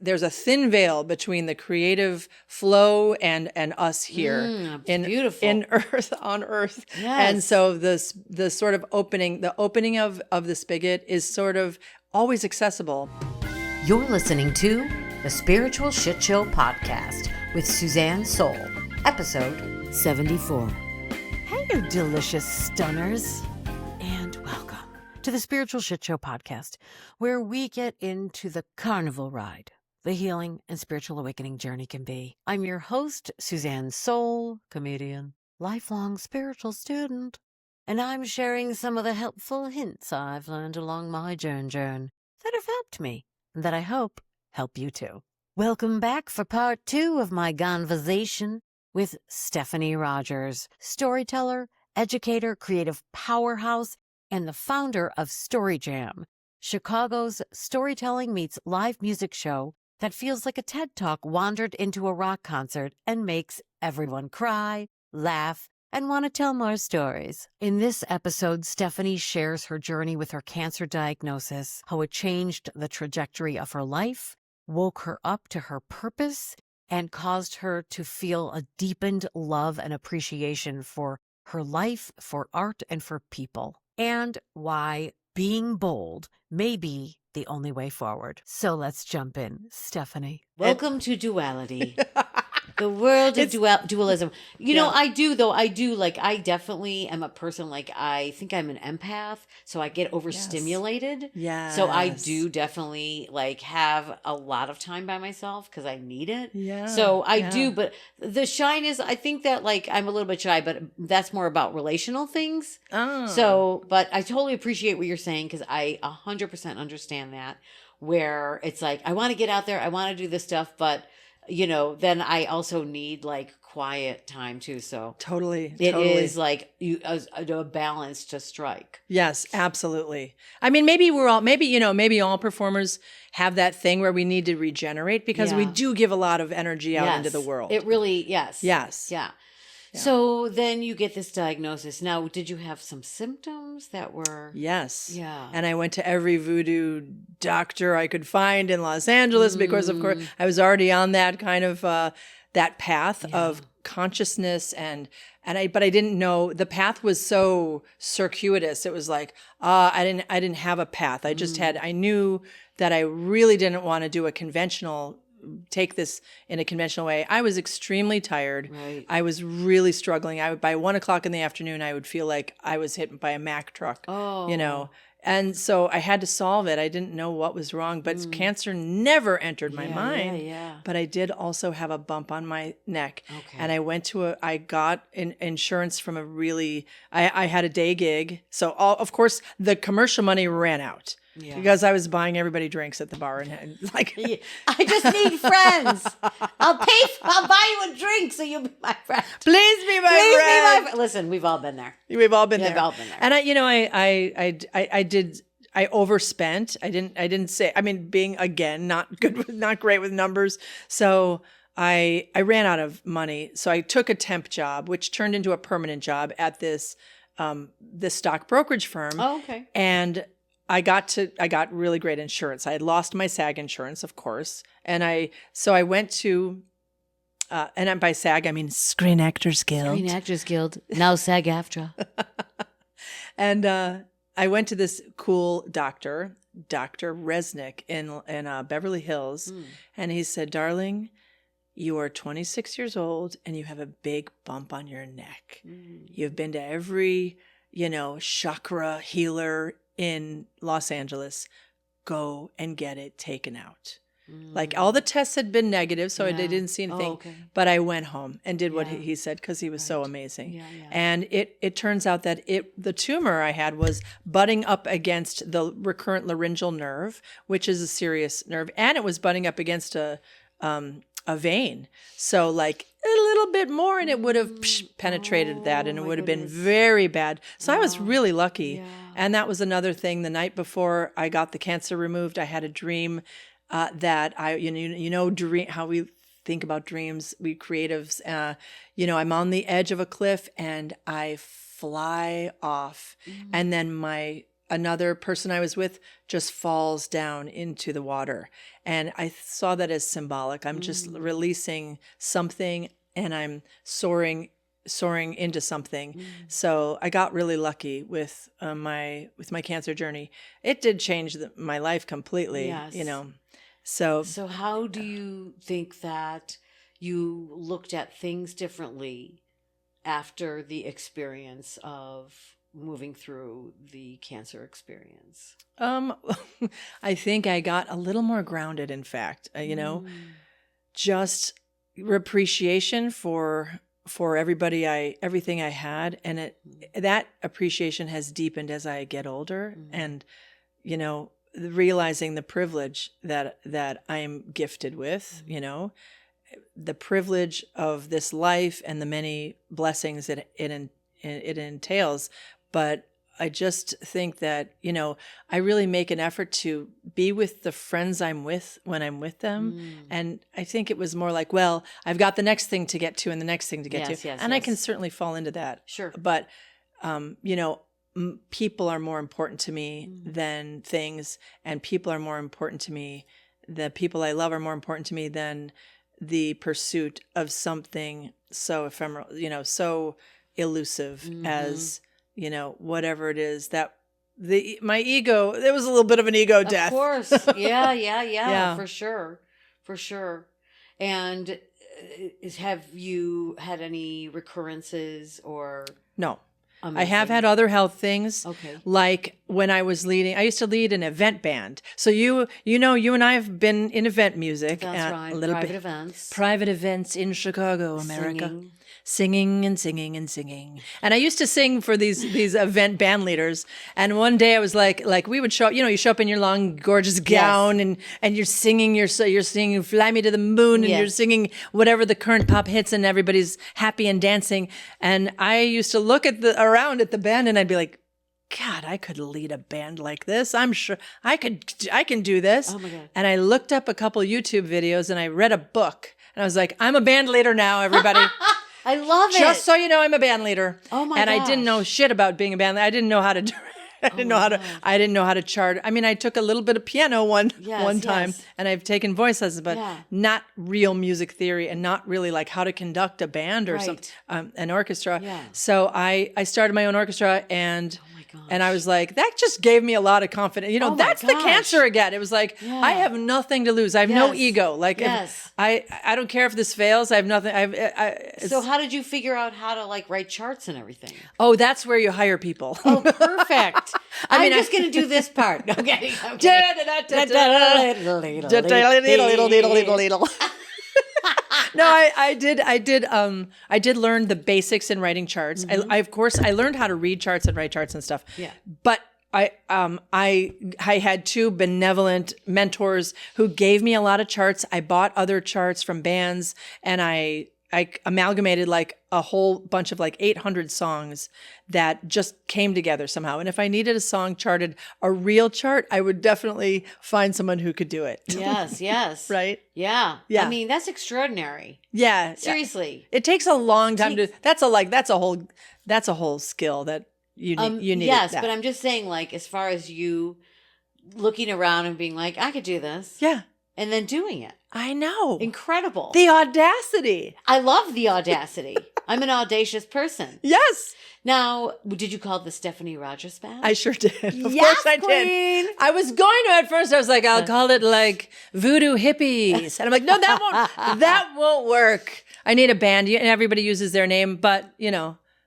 there's a thin veil between the creative flow and us here beautiful in earth on earth. Yes. And so the sort of opening of the spigot is sort of always accessible. You're listening to the Spiritual Shitshow podcast with Suzanne Soul, episode 74. Hey, you delicious stunners, and welcome to the Spiritual Shitshow podcast, where we get into the carnival ride the healing and spiritual awakening journey can be. I'm your host, Suzanne Soul, comedian, lifelong spiritual student, and I'm sharing some of the helpful hints I've learned along my journey that have helped me, and that I hope help you too. Welcome back for part 2 of my conversation with Stephanie Rogers, storyteller, educator, creative powerhouse, and the founder of Story Jam, Chicago's storytelling meets live music show that feels like a TED Talk wandered into a rock concert and makes everyone cry, laugh, and want to tell more stories. In this episode, Stephanie shares her journey with her cancer diagnosis, how it changed the trajectory of her life, woke her up to her purpose, and caused her to feel a deepened love and appreciation for her life, for art, and for people, and why being bold may be the only way forward. So let's jump in. Stephanie. Welcome to duality. The world of dualism. You know, I definitely am a person, I think I'm an empath, so I get overstimulated. Yes. So I do definitely, have a lot of time by myself because I need it. Yeah. So I do, but the shyness, I think that, I'm a little bit shy, but that's more about relational things. Oh. So, but I totally appreciate what you're saying because I 100% understand that, where it's I want to get out there, I want to do this stuff, but then I also need quiet time too. So totally. It is a balance to strike. Yes, absolutely. I mean, maybe all performers have that thing where we need to regenerate because we do give a lot of energy out into the world. It really, yes. Yes. Yeah. So then you get this diagnosis. Now, did you have some symptoms that were? Yes. Yeah. And I went to every voodoo doctor I could find in Los Angeles because, of course, I was already on that kind of that path of consciousness but I didn't know the path was so circuitous. It was I didn't have a path. I knew that I really didn't want to take this in a conventional way. I was extremely tired. Right. I was really struggling. By 1:00 in the afternoon, I would feel like I was hit by a Mack truck. Oh. And so I had to solve it. I didn't know what was wrong, but cancer never entered my mind. Yeah. But I did also have a bump on my neck. Okay. And I got insurance from I had a day gig. So of course the commercial money ran out. Yeah. Because I was buying everybody drinks at the bar and I just need friends. I'll buy you a drink so you'll be my friend. Please be my friend. Listen, we've all been there. We've all been there. We've all been there. And I overspent. I didn't say, being again, not great with numbers. So I ran out of money. So I took a temp job, which turned into a permanent job at this stock brokerage firm. Oh, okay. And I got really great insurance. I had lost my SAG insurance, of course. And I went to, and by SAG, I mean Screen Actors Guild. Screen Actors Guild, now SAG-AFTRA. And I went to this cool doctor, Dr. Resnick in Beverly Hills. And he said, "Darling, you are 26 years old and you have a big bump on your neck. You've been to every, chakra healer in Los Angeles. Go and get it taken out." All the tests had been negative, so they didn't see anything. Oh, okay. But I went home and did what he said because he was so amazing. Yeah. And it turns out that the tumor I had was butting up against the recurrent laryngeal nerve, which is a serious nerve, and it was butting up against a vein. So a little bit more and it would have penetrated that and it would have been very bad. So I was really lucky. Yeah. And that was another thing. The night before I got the cancer removed, I had a dream that dream, how we think about dreams, we creatives, I'm on the edge of a cliff and I fly off and then my another person I was with just falls down into the water. And I saw that as symbolic. I'm just releasing something and I'm soaring into something. So I got really lucky with my cancer journey. It did change my life completely, Yes. So how do you think that you looked at things differently after the experience of moving through the cancer experience? I think I got a little more grounded, in fact, just appreciation for everything I had. And that appreciation has deepened as I get older and, realizing the privilege that I am gifted with, the privilege of this life and the many blessings that it entails. But I just think that, I really make an effort to be with the friends I'm with when I'm with them. And I think it was more like, well, I've got the next thing to get to and the next thing to get to. And I can certainly fall into that. Sure. But, people are more important to me than things, and people are more important to me. The people I love are more important to me than the pursuit of something so ephemeral, so elusive as, whatever it is that my ego, there was a little bit of an ego death. Of course. Yeah. For sure. And have you had any recurrences or? No. Amazing. I have had other health things. Okay. Like when I used to lead an event band. So you and I have been in event music. That's right. A little Private bit. events. Private events in Chicago, America. Singing. Singing. And I used to sing for these event band leaders. And one day I was like we would show up, you show up in your long, gorgeous gown and you're singing, you're singing Fly Me to the Moon and you're singing whatever the current pop hits and everybody's happy and dancing. And I used to look around at the band and I'd be like, God, I could lead a band like this. I'm sure I can do this. Oh my God. And I looked up a couple YouTube videos and I read a book and I was like, I'm a band leader now, everybody. I love it. Just so you know, I'm a band leader. Oh my And gosh. I didn't know shit about being a band leader. I didn't know how to do it. I didn't know how to chart. I mean, I took a little bit of piano one time and I've taken voice lessons, but not real music theory and not really like how to conduct a band or something, an orchestra. Yeah. So I started my own orchestra and I was like, that just gave me a lot of confidence. That's the cancer again. It was like, I have nothing to lose. I have no ego. Like, if I don't care if this fails. I have nothing. So how did you figure out how to write charts and everything? Oh, that's where you hire people. Oh, perfect. I'm just going to do this part. Okay. No, I did learn the basics in writing charts. I of course I learned how to read charts and write charts and stuff. Yeah. But I had two benevolent mentors who gave me a lot of charts. I bought other charts from bands and I amalgamated like a whole bunch of like 800 songs that just came together somehow. And if I needed a song charted, a real chart, I would definitely find someone who could do it. Yes. Right? Yeah. I mean, that's extraordinary. Yeah. Seriously. It takes a long time to, that's a whole skill that you need. Yes, but I'm just saying, as far as you looking around and being like, I could do this. Yeah. And then doing it. I know. Incredible. The audacity. I love the audacity. I'm an audacious person. Yes. Now, did you call it the Stephanie Rogers Band? I sure did. Of course I did. I was going to at first. I was like, I'll call it like Voodoo Hippies. And I'm like, no, that won't work. I need a band. And everybody uses their name. But,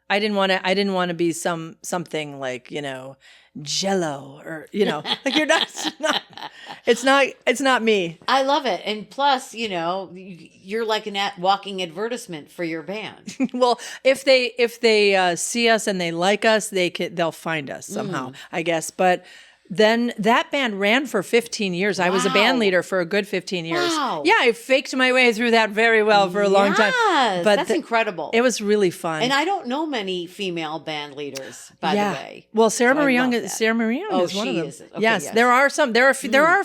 I didn't want to be something like, Jello or, like you're not, it's not me. I love it. And plus, you're like a walking advertisement for your band. Well, if they see us and they like us, they'll find us somehow, I guess. But then that band ran for 15 years. I was a band leader for a good 15 years. Wow. Yeah, I faked my way through that very well for a long time. But that's incredible. It was really fun. And I don't know many female band leaders, by the way. Well, Sarah Marie Young is one of them. Okay, yes, there are some. There are a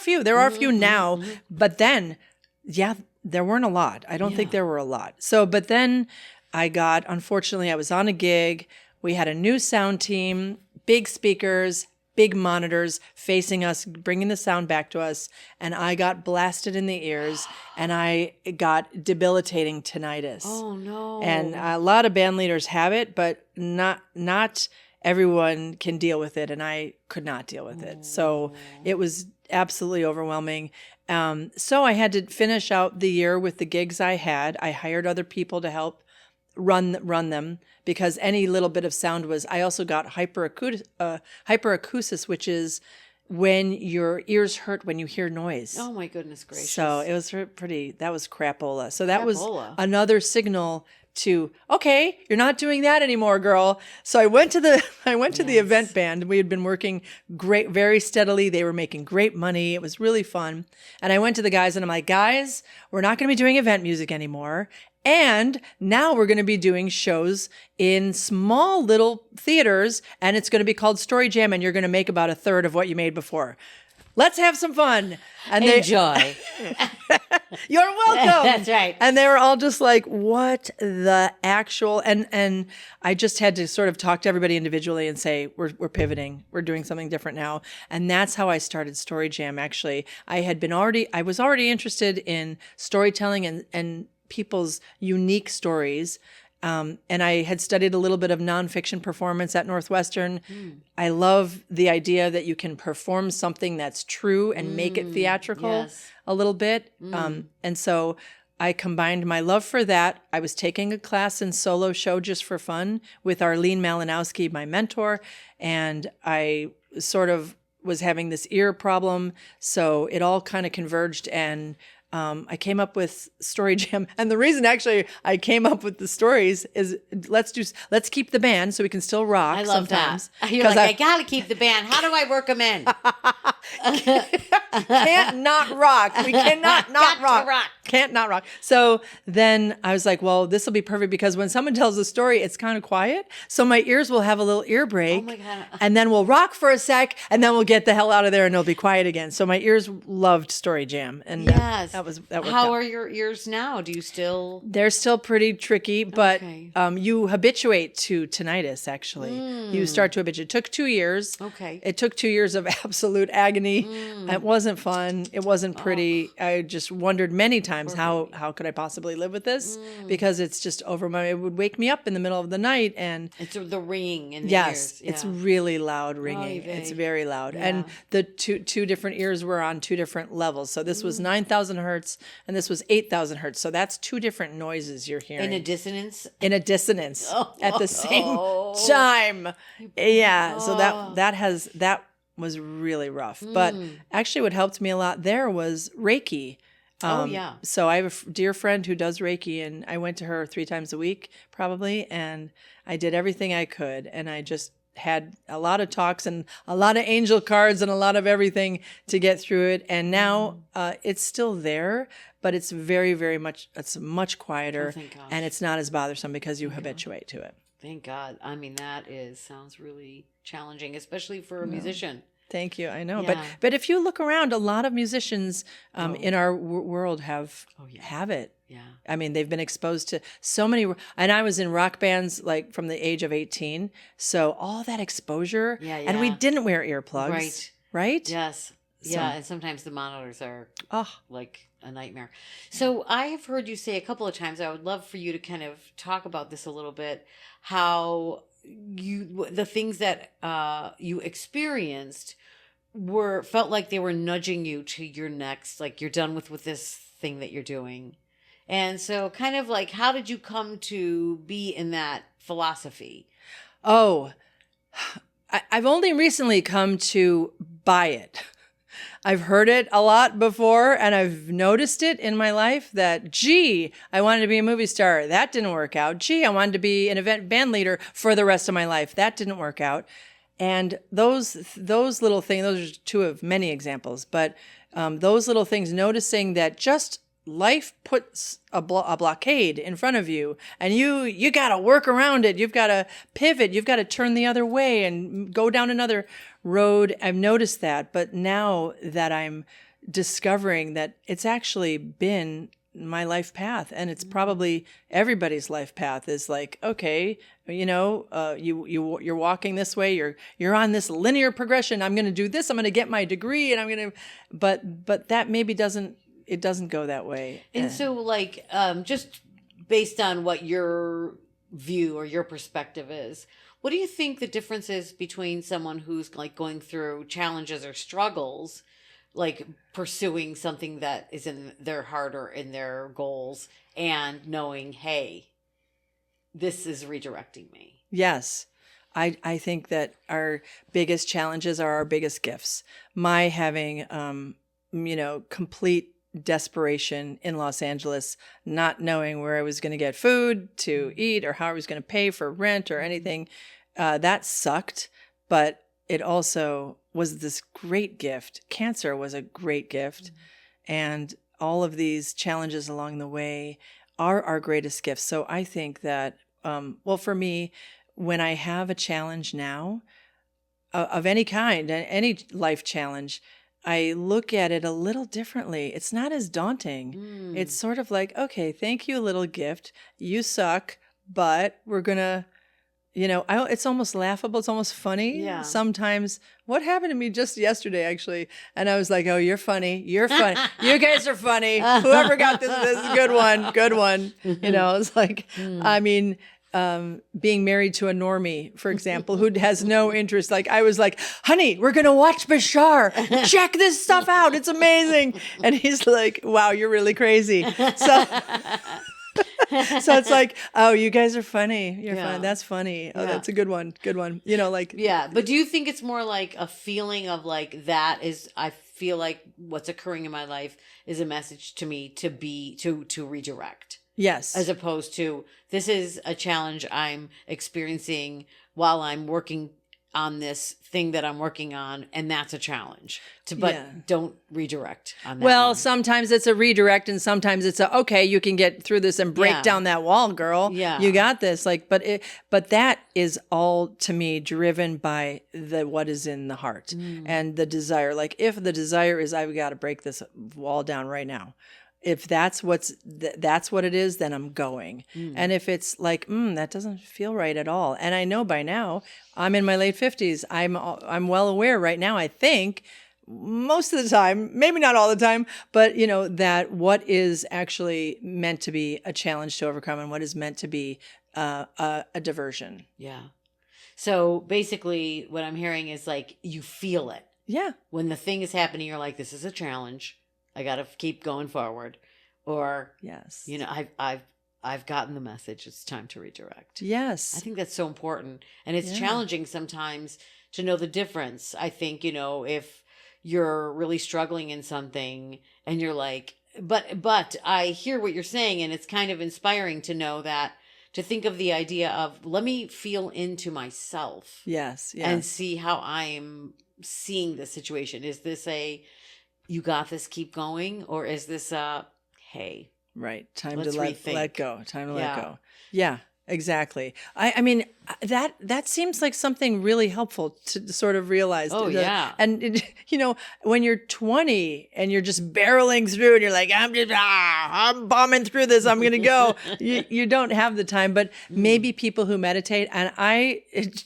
few. There are a few now. But then, there weren't a lot. I don't think there were a lot. So, but then unfortunately, I was on a gig. We had a new sound team, big speakers, big monitors facing us, bringing the sound back to us. And I got blasted in the ears and I got debilitating tinnitus. Oh, no. And a lot of band leaders have it, but not everyone can deal with it. And I could not deal with it. So it was absolutely overwhelming. So I had to finish out the year with the gigs I had. I hired other people to help run them because any little bit of sound was. I also got hyperacusis, which is when your ears hurt when you hear noise. Oh my goodness gracious! So it was pretty. That was crapola. So that was Crapola. another signal to, okay, you're not doing that anymore, girl. So I went to the event band. We had been working very steadily. They were making great money. It was really fun. And I went to the guys and I'm like, guys, we're not going to be doing event music anymore. And now we're going to be doing shows in small little theaters, and it's going to be called Story Jam, and you're going to make about a third of what you made before. Let's have some fun. And Enjoy. You're welcome. That's right. And they were all just like, what the actual, and I just had to sort of talk to everybody individually and say, we're pivoting. We're doing something different now. And that's how I started Story Jam. Actually, I was already interested in storytelling and people's unique stories. And I had studied a little bit of nonfiction performance at Northwestern. I love the idea that you can perform something that's true and make it theatrical a little bit. And so I combined my love for that. I was taking a class in solo show just for fun with Arlene Malinowski, my mentor, and I sort of was having this ear problem. So it all kind of converged, and I came up with Story Jam. And the reason actually I came up with the stories is let's keep the band so we can still rock. I love sometimes. that. You're like, I gotta keep the band. How do I work them in? Can't not rock. We cannot not rock. Can't not rock. So then I was like, well, this will be perfect because when someone tells a story, it's kind of quiet. So my ears will have a little ear break. Oh my God. And then we'll rock for a sec and then we'll get the hell out of there and it'll be quiet again. So my ears loved Story Jam. And yes. that worked How out. are your ears now? Do you still? They're still pretty tricky, but Okay. You habituate to tinnitus, actually. You start to habituate. It took 2 years. Okay. It took 2 years of absolute agony. It wasn't fun. It wasn't pretty. I just wondered many times how could I possibly live with this? Because it's just it would wake me up in the middle of the night and It's the ringing in the yes, ears. it's really loud ringing. vey. It's very loud. Yeah. And the two different ears were on two different levels. So this was 9,000 hertz and this was 8,000 hertz. So that's two different noises you're hearing. In a dissonance. At the same time. Yeah. So that was really rough. But actually what helped me a lot there was Reiki. So I have a dear friend who does Reiki, and I went to her 3 times a week probably, and I did everything I could, and I just had a lot of talks and a lot of angel cards and a lot of everything to get through it. And now it's still there, but it's very, very much, it's much quieter, thank gosh. and it's not as bothersome because you habituate to it. Thank God. I mean, sounds really challenging, especially for a musician. Thank you. I know. Yeah. But if you look around, a lot of musicians in our world have it. Yeah. I mean, they've been exposed to so many, and I was in rock bands like from the age of 18. So all that exposure, and we didn't wear earplugs. Right? Yes. Yeah. And sometimes the monitors are Oh, like a nightmare. So I have heard you say a couple of times, I would love for you to kind of talk about this a little bit, how the things that you experienced felt like they were nudging you to your next, like you're done with this thing that you're doing. And so kind of like, how did you come to be in that philosophy? Oh, I've only recently come to buy it. I've heard it a lot before, and I've noticed it in my life that, gee, I wanted to be a movie star. That didn't work out. Gee, I wanted to be an event band leader for the rest of my life. That didn't work out. And those little things, those are 2 of many examples, but those little things, noticing that just life puts a blockade in front of you, and you got to work around it. You've got to pivot. You've got to turn the other way and go down another road. I've noticed that, but now that I'm discovering that it's actually been my life path. And it's probably everybody's life path is like, okay, you're walking this way, you're on this linear progression. I'm going to do this. I'm going to get my degree and I'm going to, but that maybe doesn't go that way. And so like, just based on what your view or your perspective is, what do you think the difference is between someone who's like going through challenges or struggles, like pursuing something that is in their heart or in their goals, and knowing, hey, this is redirecting me? Yes. I think that our biggest challenges are our biggest gifts. My having, complete desperation in Los Angeles, not knowing where I was going to get food to eat or how I was going to pay for rent or anything, that sucked. But it also was this great gift. Cancer was a great gift. And all of these challenges along the way are our greatest gifts. So I think that, for me, when I have a challenge now of any kind, any life challenge, I look at it a little differently. It's not as daunting. It's sort of like, okay, thank you, little gift. You suck, but we're going to, it's almost laughable. It's almost funny. Yeah. Sometimes what happened to me just yesterday, actually. And I was like, oh, you're funny. You're funny. You guys are funny. Whoever got this is a good one. Good one. It's like, I mean, being married to a normie, for example, who has no interest. Like I was like, honey, we're going to watch Bashar. Check this stuff out. It's amazing. And he's like, wow, you're really crazy. So it's like, oh, you guys are funny. You're fun. That's funny. Oh, that's a good one. Good one. Yeah. But do you think it's more like a feeling of like, that is, I feel like what's occurring in my life is a message to me to redirect? Yes. As opposed to, this is a challenge I'm experiencing while I'm working on this thing that I'm working on, and that's a challenge. Don't redirect on that. Well, one. sometimes it's a redirect, and sometimes it's okay, you can get through this and break down that wall, girl. Yeah. You got this. But that is all to me driven by what is in the heart and the desire. Like if the desire is, I've got to break this wall down right now. If that's what it is, then I'm going. And if it's like, that doesn't feel right at all. And I know by now, I'm in my late 50s. I'm well aware right now, I think, most of the time, maybe not all the time, but that what is actually meant to be a challenge to overcome and what is meant to be a diversion. Yeah. So basically what I'm hearing is like, you feel it. Yeah. When the thing is happening, you're like, this is a challenge. I got to keep going forward. Or, yes, I've gotten the message. It's time to redirect. Yes. I think that's so important. And it's challenging sometimes to know the difference. I think, if you're really struggling in something and you're like, but I hear what you're saying, and it's kind of inspiring to know that, to think of the idea of, let me feel into myself. Yes. And see how I'm seeing the situation. Is this you got this, keep going? Or is this hey. Right. Time Let's to let go. Time to let go. Yeah, exactly. I mean, that seems like something really helpful to sort of realize. Oh, yeah. And, when you're 20 and you're just barreling through and you're like, I'm bombing through this, I'm going to go. You don't have the time, but maybe people who meditate, and I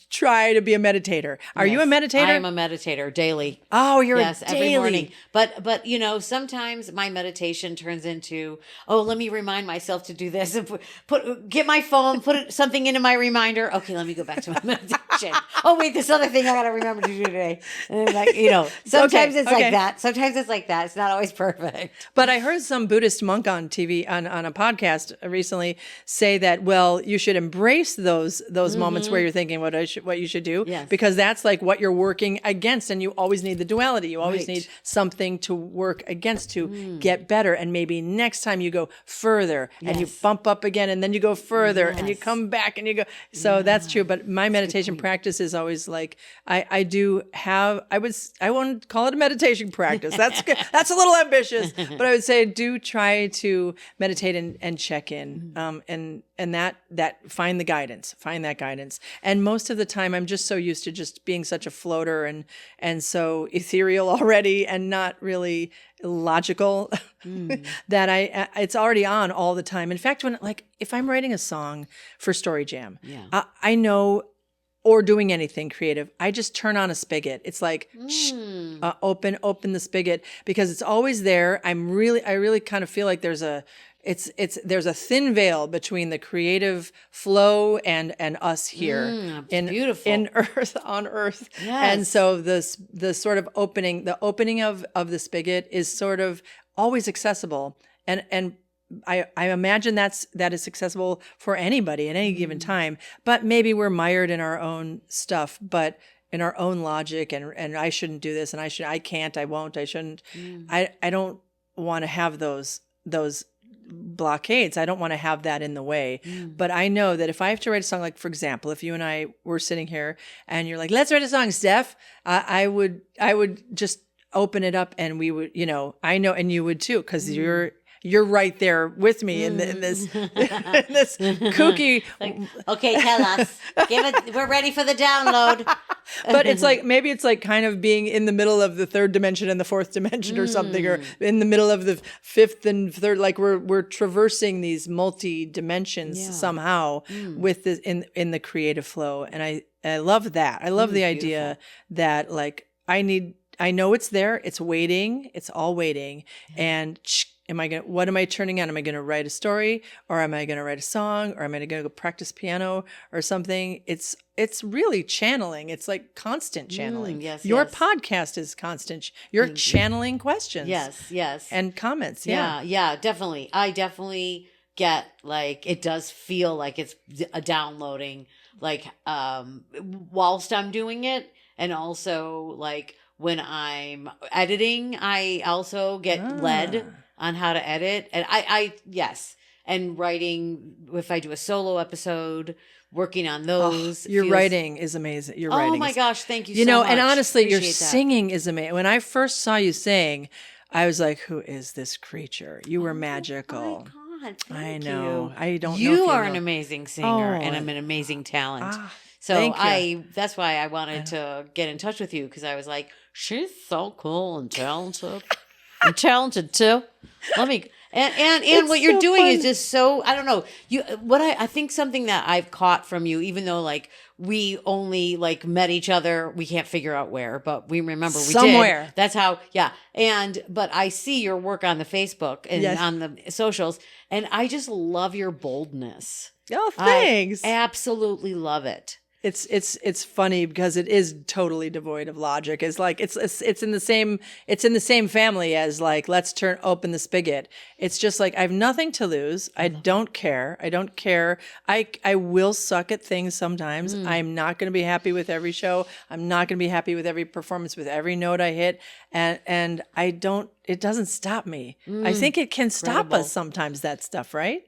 try to be a meditator. Are you a meditator? I am a meditator daily. Oh, you're yes, a daily. every morning. But sometimes my meditation turns into, let me remind myself to do this. Get my phone, put something into my reminder. Okay, let me go back to my meditation. Oh, wait, this other thing I got to remember to do today. And then, sometimes it's like that. Sometimes it's like that. It's not always perfect. But I heard some Buddhist monk on TV, on a podcast recently say that, well, you should embrace those moments where you're thinking what you should do, because that's like what you're working against. And you always need the duality. You always need something to work against to get better. And maybe next time you go further and you bump up again, and then you go further and you come back and you go. So that's true. But my meditation practice is always like, I won't call it a meditation practice. That's good. That's a little ambitious, but I would say do try to meditate and check in, and that find that guidance. And most of the time I'm just so used to just being such a floater and so ethereal already, and not really logical that it's already on all the time. In fact, if I'm writing a song for Story Jam, I know, or doing anything creative, I just turn on a spigot. It's like open the spigot, because it's always there. I really kind of feel like there's a thin veil between the creative flow and us here on earth. Yes. And so the sort of opening of the spigot is sort of always accessible, and I imagine that is accessible for anybody at any given time, but maybe we're mired in our own stuff, but in our own logic, and I shouldn't do this, and I can't, I won't, I shouldn't. I don't want to have those blockades. I don't want to have that in the way. But I know that if I have to write a song, like for example, if you and I were sitting here and you're like, let's write a song, Steph, I would just open it up, and we would, I know, and you would too, because you're right there with me in this kooky. Okay, tell us. We're ready for the download. But it's like, maybe it's like kind of being in the middle of the third dimension and the fourth dimension or something, or in the middle of the fifth and third. Like we're traversing these multi dimensions somehow with this in the creative flow. And I love that. I love the idea that like I know it's there. It's waiting. It's all waiting. And what am I turning on? Am I going to write a story, or am I going to write a song, or am I going to go practice piano or something? It's really channeling. It's like constant channeling. Your podcast is constant. You're channeling questions. Yes. And comments. Yeah, definitely. I definitely get like, it does feel like it's a downloading, like whilst I'm doing it, and also like when I'm editing, I also get led on how to edit. And yes. And writing, if I do a solo episode, working on those. Your writing is amazing. Your writing. Oh my gosh, thank you so much. You know, and honestly, Appreciate your that. singing is amazing. When I first saw you sing, I was like, who is this creature? You were magical. Oh my God, I thank know. you. I don't know. You if are know. an amazing singer, and I'm an amazing talent. So that's why I wanted to get in touch with you, because I was like, she's so cool and talented. I'm talented too. And what you're doing is just so, I don't know. I think something that I've caught from you, even though like we only like met each other, we can't figure out where, but we remember we somewhere. did. That's how, but I see your work on the Facebook and on the socials, and I just love your boldness. Oh, thanks. I absolutely love it. It's funny because it is totally devoid of logic. It's like it's in the same family as like, let's open the spigot. It's just like, I have nothing to lose. I don't care. I will suck at things sometimes. I'm not going to be happy with every show. I'm not going to be happy with every performance, with every note I hit, and it doesn't stop me. I think it can stop us sometimes, that stuff, right?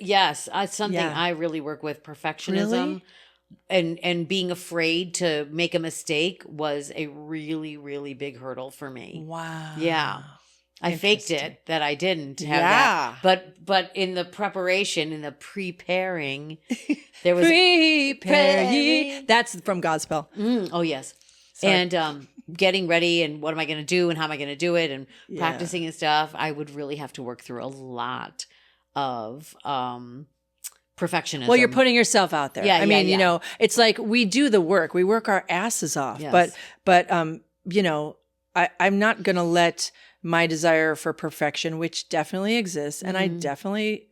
Yes, it's something I really work with, perfectionism. Really? And being afraid to make a mistake was a really, really big hurdle for me. Wow. Yeah. I faked it that I didn't have that. But in the preparation, in the preparing, there was preparing. That's from Godspell. Oh yes. Sorry. And getting ready, and what am I going to do, and how am I going to do it, and practicing and stuff. I would really have to work through a lot of perfectionism. Well, you're putting yourself out there. I mean, you know, it's like we do the work. We work our asses off. Yes. But you know, I'm not going to let my desire for perfection, which definitely exists, and I definitely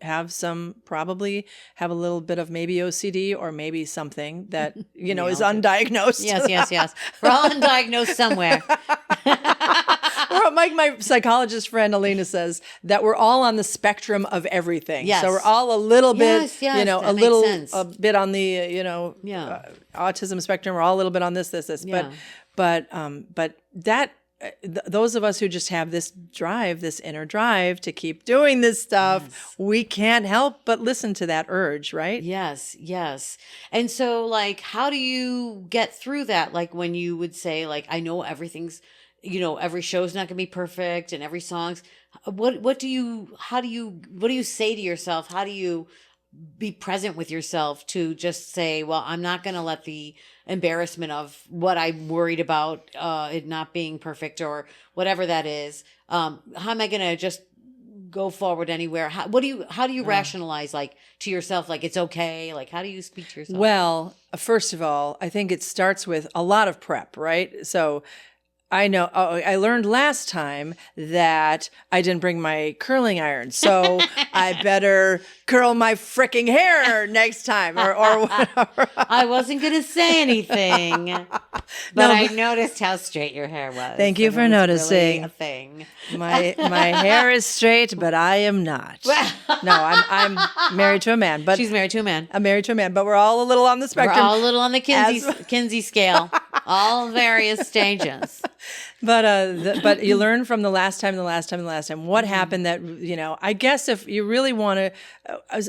probably have a little bit of maybe OCD, or maybe something that, you know, is undiagnosed. Yes. We're all undiagnosed somewhere. Or my psychologist friend Alina says that we're all on the spectrum of everything. Yes. So we're all a little bit, you know, a bit on the, autism spectrum. We're all a little bit on this. Yeah. But that, those of us who just have this inner drive to keep doing this stuff, we can't help but listen to that urge, right? Yes. And so, like, how do you get through that? Like, when you would say, like, I know everything's, you know, every show's not gonna be perfect, and every song's, what do you say to yourself? How do you be present with yourself to just say, well, I'm not going to let the embarrassment of what I'm worried about, it not being perfect or whatever that is. How am I going to just go forward anywhere? How do you rationalize, like, to yourself, like, it's okay? Like, how do you speak to yourself? Well, first of all, I think it starts with a lot of prep, right? So I know, I learned last time that I didn't bring my curling iron, so I better curl my freaking hair next time or whatever. I wasn't going to say anything, but I noticed how straight your hair was. Thank you for noticing. Really a thing. My hair is straight, but I am not. No, I'm married to a man, but She's married to a man. I'm married to a man, but we're all a little on the spectrum. We're all a little on the Kinsey scale, all various stages. But you learn from the last time what happened that, I guess if you really want to,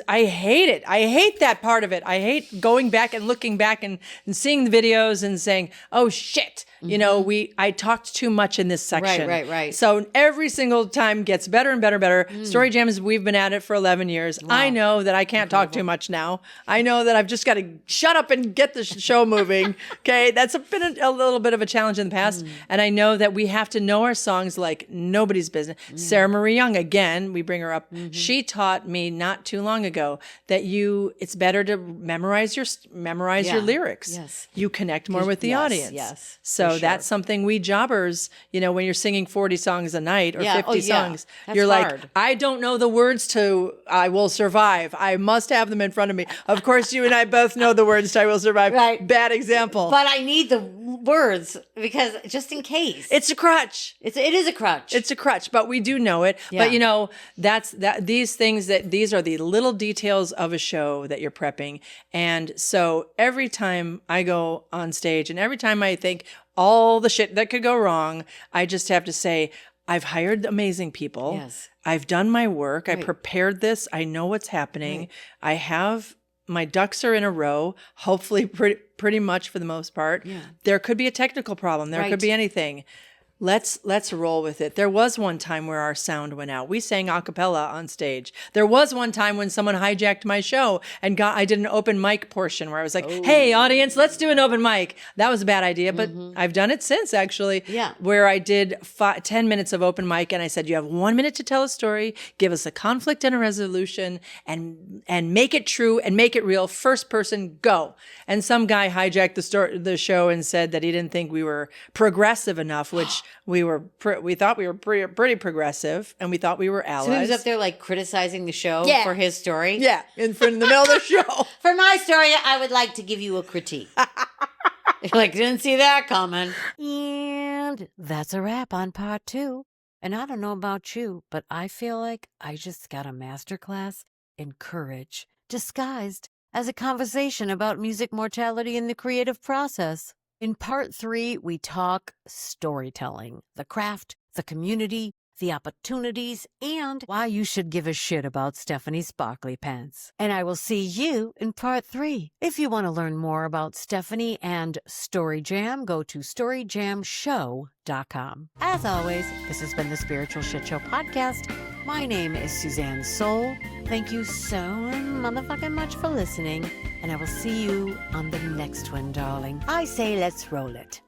I hate it. I hate that part of it. I hate going back and looking back and seeing the videos and saying, oh shit, I talked too much in this section. Right. So every single time gets better and better. Story Jams, we've been at it for 11 years. Wow. I know that I can't talk too much now. I know that I've just got to shut up and get the show moving. Okay. That's been a little bit of a challenge in the past. And I know that we have to know our songs like nobody's business. Sarah Marie Young, again, we bring her up. She taught me not too long ago that it's better to memorize your lyrics. Yes. You connect more with the audience. Yes. So that's something we jobbers, when you're singing 40 songs a night or 50 songs, that's you're hard. like, I don't know the words to I Will Survive. I must have them in front of me. Of course, you and I both know the words to I Will Survive. Right. Bad example. But I need the words because just in case. It's a crutch. It is a crutch. It's a crutch, but we do know it. Yeah. But these are the little details of a show that you're prepping. And so every time I go on stage and every time I think all the shit that could go wrong, I just have to say, I've hired amazing people. Yes. I've done my work. Right. I prepared this. I know what's happening. Right. I have my ducks are in a row, hopefully pretty much for the most part. Yeah. There could be a technical problem. There could be anything. Let's roll with it. There was one time where our sound went out. We sang a cappella on stage. There was one time when someone hijacked my show and I did an open mic portion where I was like, hey, audience, let's do an open mic. That was a bad idea, but I've done it since, actually. Yeah. Where I did 10 minutes of open mic and I said, you have 1 minute to tell a story, give us a conflict and a resolution, and make it true and make it real. First person, go. And some guy hijacked the show and said that he didn't think we were progressive enough, which we thought we were pretty progressive, and we thought we were allies. So he was up there like criticizing the show for his story? Yeah, in the middle of the show. For my story, I would like to give you a critique. Like, didn't see that coming. And that's a wrap on part 2. And I don't know about you, but I feel like I just got a masterclass in courage, disguised as a conversation about music mortality in the creative process. In part 3, we talk storytelling, the craft, the community, the opportunities, and why you should give a shit about Stephanie's sparkly pants. And I will see you in part 3. If you want to learn more about Stephanie and Story Jam, go to storygramshow.com. As always, this has been the Spiritual Shit Show podcast. My name is Suzanne Soul. Thank you so motherfucking much for listening, and I will see you on the next one, darling. I say let's roll it.